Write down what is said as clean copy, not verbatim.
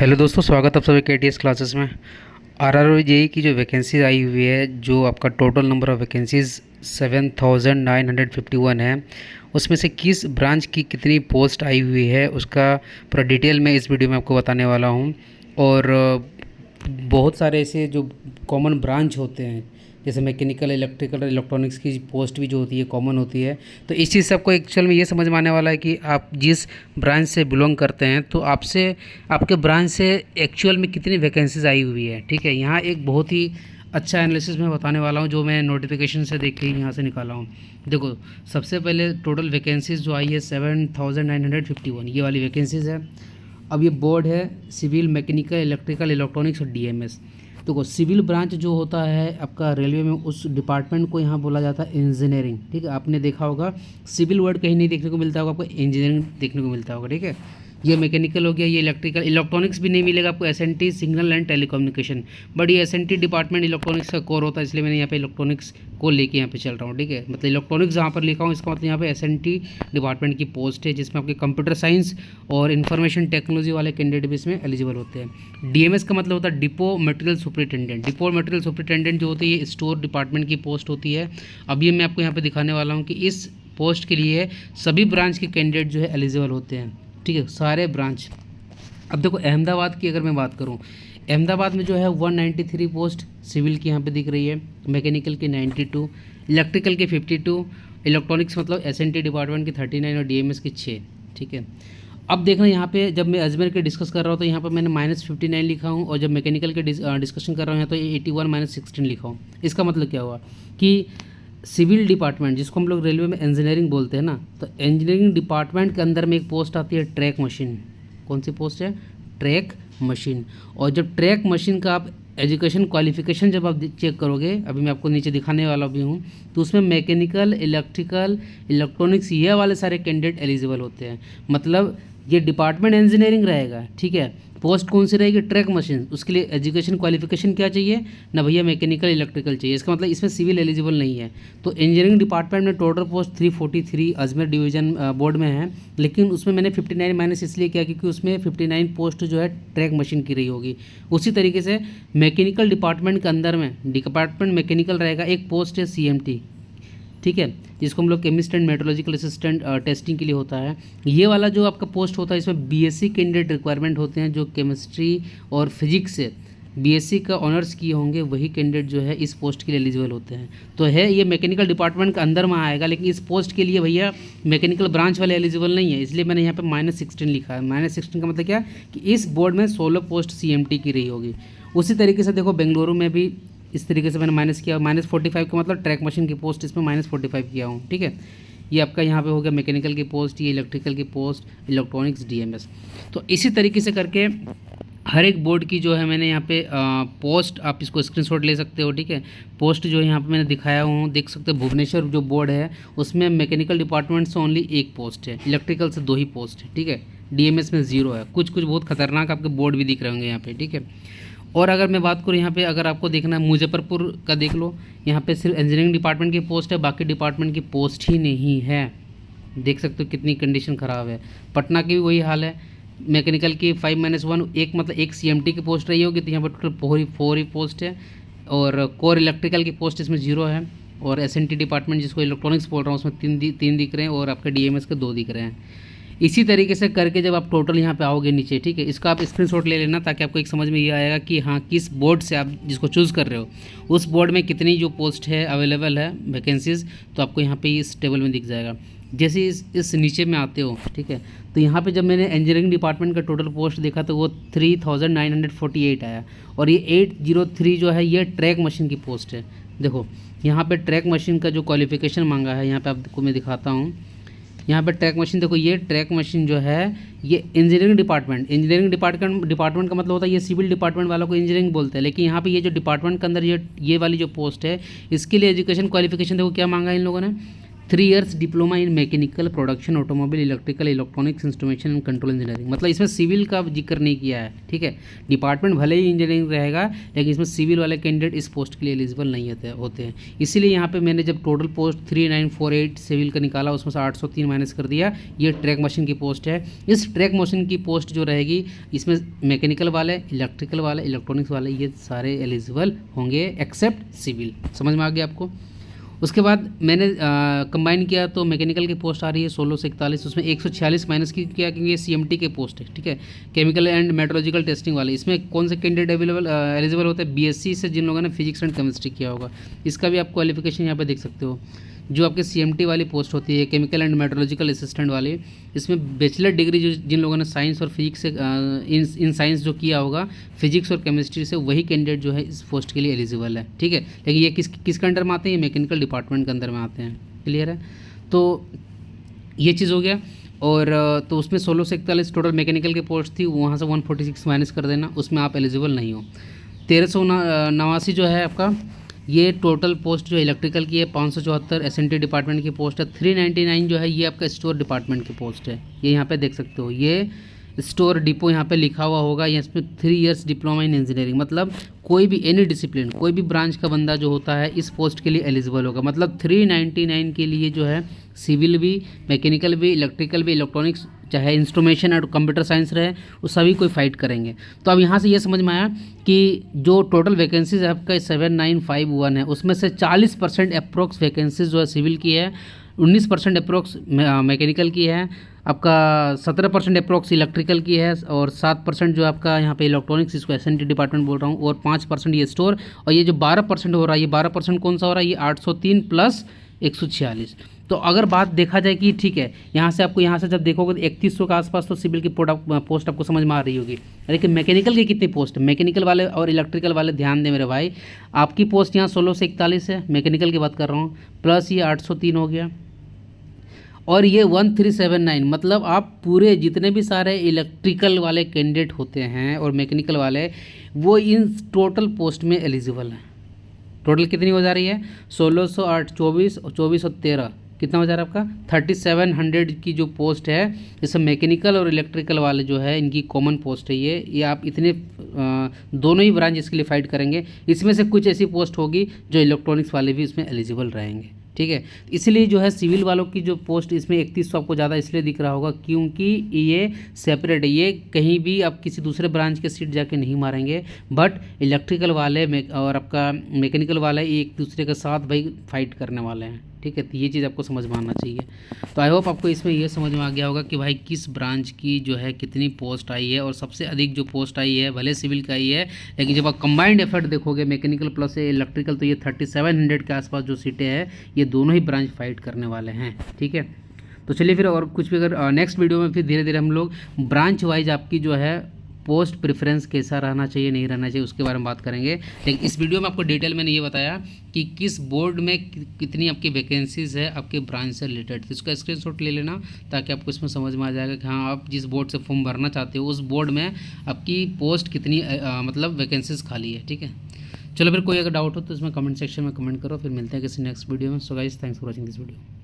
Hello दोस्तों, स्वागत है आप सभी के क्लासेस में। आरआरओ जेई की जो वैकेंसी आई हुई है, जो आपका टोटल नंबर ऑफ़ वैकेंसीज़ 7,951 है, उसमें से किस ब्रांच की कितनी पोस्ट आई हुई है उसका पूरा डिटेल मैं इस वीडियो में आपको बताने वाला हूँ। और बहुत सारे ऐसे जो कॉमन ब्रांच होते हैं, जैसे मैकेनिकल, इलेक्ट्रिकल, इलेक्ट्रॉनिक्स की पोस्ट भी जो होती है कॉमन होती है। तो इस चीज़ से आपको एक्चुअल में ये समझ में आने वाला है कि आप जिस ब्रांच से बिलोंग करते हैं तो आपसे आपके ब्रांच से एक्चुअल में कितनी वैकेंसीज आई हुई है। ठीक है, यहाँ एक बहुत ही अच्छा एनालिसिस मैं बताने वाला हूँ जो मैं नोटिफिकेशन से देख के यहाँ से निकाला हूँ। देखो, सबसे पहले टोटल वैकेंसीज़ जो आई है 7,951, ये वाली वैकेंसीज़ है। अब ये बोर्ड है सिविल, मैकेनिकल, इलेक्ट्रिकल, इलेक्ट्रॉनिक्स और डीएमएस। देखो, सिविल ब्रांच जो होता है आपका रेलवे में, उस डिपार्टमेंट को यहाँ बोला जाता है इंजीनियरिंग। ठीक है, आपने देखा होगा सिविल वर्ड कहीं नहीं देखने को मिलता होगा, आपको इंजीनियरिंग देखने को मिलता होगा। ठीक है, ये मैकेनिकल हो गया, ये इलेक्ट्रिकल, इलेक्ट्रॉनिक्स भी नहीं मिलेगा आपको, SNT signal and telecommunication. But ये एसएनटी डिपार्टमेंट इलेक्ट्रॉनिक्स का कोर होता है, इसलिए मैंने यहाँ पे इलेक्ट्रॉनिक्स को लेके यहाँ पे चल रहा हूँ। ठीक है, मतलब इलेक्ट्रॉनिक्स जहाँ पर लिखा हूँ इसका मतलब यहाँ पे एसएनटी डिपार्टमेंट की पोस्ट है, जिसमें आपके कंप्यूटर साइंस और इन्फॉर्मेशन टेक्नोलॉजी वाले कैंडिडेट भी इसमें एलिजिबल होते हैं। डीएमएस का मतलब होता है depot material superintendent. Depot material superintendent जो होती है ये स्टोर डिपार्टमेंट की पोस्ट होती है। अब ये मैं आपको यहाँ पे दिखाने वाला हूँ कि इस पोस्ट के लिए सभी ब्रांच के कैंडिडेट जो है एलिजिबल होते हैं। ठीक है, सारे ब्रांच। अब देखो, अहमदाबाद की अगर मैं बात करूं, अहमदाबाद में जो है 193 पोस्ट सिविल की यहाँ पे दिख रही है, मैकेनिकल के 92, इलेक्ट्रिकल के 52, इलेक्ट्रॉनिक्स मतलब एसएनटी डिपार्टमेंट की 39 और डीएमएस की 6। ठीक है, अब देखना यहाँ पे जब मैं अजमेर के डिस्कस कर रहा हूँ तो यहाँ पर मैंने -59 लिखा हूँ, और जब मैकेनिकल के डिस्कशन कर रहा हूँ यहाँ तो 81 -16 लिखा हूँ। इसका मतलब क्या हुआ कि सिविल डिपार्टमेंट, जिसको हम लोग रेलवे में इंजीनियरिंग बोलते हैं ना, तो इंजीनियरिंग डिपार्टमेंट के अंदर में एक पोस्ट आती है ट्रैक मशीन। कौन सी पोस्ट है? Track machine. और जब ट्रैक मशीन का आप एजुकेशन क्वालिफिकेशन जब आप चेक करोगे, अभी मैं आपको नीचे दिखाने वाला भी हूँ, तो उसमें मैकेनिकल, इलेक्ट्रिकल, इलेक्ट्रॉनिक्स ये वाले सारे कैंडिडेट एलिजिबल होते हैं। मतलब ये डिपार्टमेंट इंजीनियरिंग रहेगा। ठीक है, पोस्ट कौन सी रहेगी? Track machine. उसके लिए एजुकेशन क्वालिफिकेशन क्या चाहिए? ना भैया मैकेनिकल, इलेक्ट्रिकल चाहिए। इसका मतलब इसमें सिविल एलिजिबल नहीं है। तो इंजीनियरिंग डिपार्टमेंट में total post 343 Ajmer division board में है, लेकिन उसमें मैंने 59 माइनस इसलिए किया क्योंकि उसमें 59 पोस्ट जो है ट्रैक मशीन की रही होगी। उसी तरीके से मैकेनिकल डिपार्टमेंट के अंदर में डिपार्टमेंट मैकेनिकल रहेगा, एक पोस्ट है सीएमटी। ठीक है, जिसको हम लोग chemist and metrological assistant testing के लिए होता है। ये वाला जो आपका पोस्ट होता है इसमें बीएससी कैंडिडेट रिक्वायरमेंट होते हैं, जो केमिस्ट्री और फिजिक्स से बीएससी का ऑनर्स किए होंगे, वही कैंडिडेट जो है इस पोस्ट के लिए एलिजिबल होते हैं। तो है ये मैकेनिकल डिपार्टमेंट के अंदर में आएगा, लेकिन इस पोस्ट के लिए भैया मैकेनिकल ब्रांच वाले एलिजिबल नहीं है, इसलिए मैंने यहाँ पे -16 लिखा है। -16 का मतलब क्या कि इस बोर्ड में 16 पोस्ट सीएमटी की रही होगी। उसी तरीके से देखो, बेंगलुरु में भी इस तरीके से मैंने माइनस किया, -45 का मतलब ट्रैक मशीन की पोस्ट, इसमें -45 किया हूँ। ठीक है, ये आपका यहाँ पे हो गया मैकेनिकल की पोस्ट, ये इलेक्ट्रिकल की पोस्ट, इलेक्ट्रॉनिक्स, डीएमएस। तो इसी तरीके से करके हर एक बोर्ड की जो है मैंने यहाँ पे पोस्ट, आप इसको स्क्रीनशॉट ले सकते हो। ठीक है, पोस्ट जो यहाँ पे मैंने दिखाया हूँ, देख सकते हो। भुवनेश्वर जो बोर्ड है उसमें मैकेनिकल डिपार्टमेंट से ओनली 1 पोस्ट है, इलेक्ट्रिकल से 2 ही पोस्ट है। ठीक है, डीएमएस में 0 है। कुछ कुछ बहुत खतरनाक आपके बोर्ड भी दिख रहे होंगे यहाँ पे। ठीक है, और अगर मैं बात करूँ यहाँ पे, अगर आपको देखना है मुजफ्फरपुर का देख लो, यहाँ पे सिर्फ इंजीनियरिंग डिपार्टमेंट की पोस्ट है, बाकी डिपार्टमेंट की पोस्ट ही नहीं है। देख सकते हो कितनी कंडीशन ख़राब है। पटना की भी वही हाल है, मैकेनिकल की 5-1, एक मतलब एक सीएमटी की पोस्ट रही होगी, तो यहाँ पर टोटल 4 ही पोस्ट है। और कोर इलेक्ट्रिकल की पोस्ट इसमें 0 है, और एसएनटी डिपार्टमेंट जिसको इलेक्ट्रॉनिक्स बोल रहा हूँ उसमें 3 दिख रहे हैं, और आपके डीएमएस के 2 दिख रहे हैं। इसी तरीके से करके जब आप टोटल यहाँ पे आओगे नीचे, ठीक है, इसका आप स्क्रीनशॉट ले लेना, ताकि आपको एक समझ में ये आएगा कि हाँ किस बोर्ड से आप जिसको चूज़ कर रहे हो उस बोर्ड में कितनी जो पोस्ट है अवेलेबल है वैकेंसीज़, तो आपको यहाँ पे इस टेबल में दिख जाएगा। जैसे इस नीचे में आते हो, ठीक है, तो यहाँ पे जब मैंने इंजीनियरिंग डिपार्टमेंट का टोटल पोस्ट देखा तो वो 3,948 आया, और ये 803 जो है ये ट्रैक मशीन की पोस्ट है। देखो यहाँ पे ट्रैक मशीन का जो क्वालिफिकेशन मांगा है, यहाँ पे आपको मैं दिखाता हूँ। यहाँ पे ट्रैक मशीन देखो, ये ट्रैक मशीन जो है ये इंजीनियरिंग डिपार्टमेंट का मतलब होता है, ये सिविल डिपार्टमेंट वालों को इंजीनियरिंग बोलते हैं, लेकिन यहाँ पे ये जो डिपार्टमेंट के अंदर ये वाली जो पोस्ट है, इसके लिए एजुकेशन क्वालिफिकेशन देखो क्या मांगा है इन लोगों ने, 3 years diploma in mechanical production automobile electrical electronics instrumentation and control engineering, मतलब इसमें सिविल का जिक्र नहीं किया है, ठीक है। डिपार्टमेंट भले ही इंजीनियरिंग रहेगा, लेकिन इसमें सिविल वाले कैंडिडेट इस पोस्ट के लिए एलिजिबल नहीं होते हैं। इसीलिए यहाँ पे मैंने जब टोटल पोस्ट 3948 सिविल का निकाला, उसमें से 803 माइनस कर दिया। ये ट्रैक मशीन की पोस्ट है। इस ट्रैक मशीन की पोस्ट जो रहेगी, इसमें मैकेनिकल वाले, इलेक्ट्रिकल वाले, इलेक्ट्रॉनिक्स वाले, ये सारे एलिजिबल होंगे एक्सेप्ट सिविल। समझ में आ गया आपको। उसके बाद मैंने कंबाइन किया तो मैकेनिकल की पोस्ट आ रही है 16 से 41, उसमें 146 माइनस की किया क्योंकि ये CMT के पोस्ट है, ठीक है, केमिकल एंड मेट्रोलॉजिकल टेस्टिंग वाले। इसमें कौन से कैंडिडेट एलिजिबल होते हैं? BSc से जिन लोगों ने फिजिक्स एंड केमिस्ट्री किया होगा, इसका भी आप क्वालिफिकेशन यहाँ पे देख सकते हो। जो आपके CMT वाली पोस्ट होती है, केमिकल एंड मेट्रोलॉजिकल असिस्टेंट वाली, इसमें बैचलर डिग्री जो जिन लोगों ने साइंस और फिजिक्स से इन साइंस जो किया होगा, फिजिक्स और केमिस्ट्री से, वही कैंडिडेट जो है इस पोस्ट के लिए एलिजिबल है, ठीक है। लेकिन ये किसके अंडर में आते हैं? ये मैकेनिकल डिपार्टमेंट के अंदर में आते हैं। क्लियर है? तो ये चीज़ हो गया। और तो उसमें 16 से 41 टोटल मैकेनिकल की पोस्ट थी, वहाँ से 146 माइनस कर देना, उसमें आप एलिजिबल नहीं हो। 1389 जो है आपका, ये टोटल पोस्ट जो इलेक्ट्रिकल की है। 574 SNT डिपार्टमेंट की पोस्ट है। 399 जो है ये आपका स्टोर डिपार्टमेंट की पोस्ट है। ये यहाँ पे देख सकते हो, ये स्टोर डिपो यहाँ पे लिखा हुआ होगा। ये इसमें 3 इयर्स डिप्लोमा इन इंजीनियरिंग, मतलब कोई भी एनी डिसिप्लिन, कोई भी ब्रांच का बंदा जो होता है इस पोस्ट के लिए एलिजिबल होगा। मतलब 399 के लिए जो है सिविल भी, मैकेनिकल भी, इलेक्ट्रिकल भी, इलेक्ट्रॉनिक्स, चाहे इंस्ट्रूमेशन और कंप्यूटर साइंस रहे, वो सभी कोई फाइट करेंगे। तो अब यहाँ से ये समझ में आया कि जो टोटल वैकेंसीज आपका 7951 है, उसमें से 40% अप्रोक्स वैकेंसीज जो है सिविल की है, 19% अप्रोक्स मैकेनिकल की है, आपका 17% अप्रोक्स इलेक्ट्रिकल की है, और 7% जो आपका यहाँ पे इलेक्ट्रॉनिक्स, इसको SNT डिपार्टमेंट बोल रहा हूँ, और 5% ये स्टोर। और ये जो 12% हो रहा है, ये 12% कौन सा हो रहा है? ये 803 प्लस 146। तो अगर बात देखा जाए कि ठीक है, यहाँ से आपको, यहाँ से जब देखोगे तो 3100 के आसपास तो सिविल की पोस्ट आपको समझ में आ रही होगी। लेकिन मैकेनिकल की कितनी पोस्ट है? मैकेनिकल वाले और इलेक्ट्रिकल वाले ध्यान दें मेरे भाई, आपकी पोस्ट यहाँ 16 से 41 है, मैकेनिकल की बात कर रहा हूँ, प्लस ये 803 हो गया, और ये 1379, मतलब आप पूरे जितने भी सारे इलेक्ट्रिकल वाले कैंडिडेट होते हैं और मैकेनिकल वाले, वो इन टोटल पोस्ट में एलिजिबल हैं। टोटल कितनी हो जा रही है? 1600, 8, 24 और 24 और 13, कितना हो जा रहा है आपका? 3700 की जो पोस्ट है, जैसे मैकेनिकल और इलेक्ट्रिकल वाले जो है, इनकी कॉमन पोस्ट है ये आप इतने दोनों ही ब्रांच इसके लिए फाइट करेंगे। इसमें से कुछ ऐसी पोस्ट होगी जो इलेक्ट्रॉनिक्स वाले भी इसमें एलिजिबल रहेंगे, ठीक है। इसलिए जो है सिविल वालों की जो पोस्ट इसमें 3100 आपको ज़्यादा इसलिए दिख रहा होगा क्योंकि ये सेपरेट है, ये कहीं भी आप किसी दूसरे ब्रांच के सीट जाके नहीं मारेंगे। बट इलेक्ट्रिकल वाले और आपका मैकेनिकल वाले एक दूसरे के साथ भाई फाइट करने वाले हैं, ठीक है। तो ये चीज़ आपको समझ में आना चाहिए। तो आई होप आपको इसमें ये समझ में आ गया होगा कि भाई किस ब्रांच की जो है कितनी पोस्ट आई है, और सबसे अधिक जो पोस्ट आई है भले सिविल का आई है, लेकिन जब आप कंबाइंड एफर्ट देखोगे मैकेनिकल प्लस इलेक्ट्रिकल, तो ये 3700 के आसपास जो सीटें हैं, ये दोनों ही ब्रांच फाइट करने वाले हैं, ठीक है। तो चलिए फिर, और कुछ भी अगर नेक्स्ट वीडियो में फिर धीरे धीरे हम लोग ब्रांच वाइज आपकी जो है पोस्ट प्रेफरेंस कैसा रहना चाहिए, नहीं रहना चाहिए, उसके बारे में बात करेंगे। लेकिन इस वीडियो में आपको डिटेल में ये बताया कि किस बोर्ड में कितनी आपकी वैकेंसीज है आपके ब्रांच से रिलेटेड। तो इसका स्क्रीनशॉट ले लेना ताकि आपको इसमें समझ में आ जाएगा कि हाँ, आप जिस बोर्ड से फॉर्म भरना चाहते हो उस बोर्ड में आपकी पोस्ट कितनी मतलब वैकेंसीज खाली है, ठीक है। चलो फिर, कोई अगर डाउट हो तो इसमें कमेंट सेक्शन में कमेंट करो। फिर मिलते हैं किसी नेक्स्ट वीडियो में। So guys, thanks for watching this video.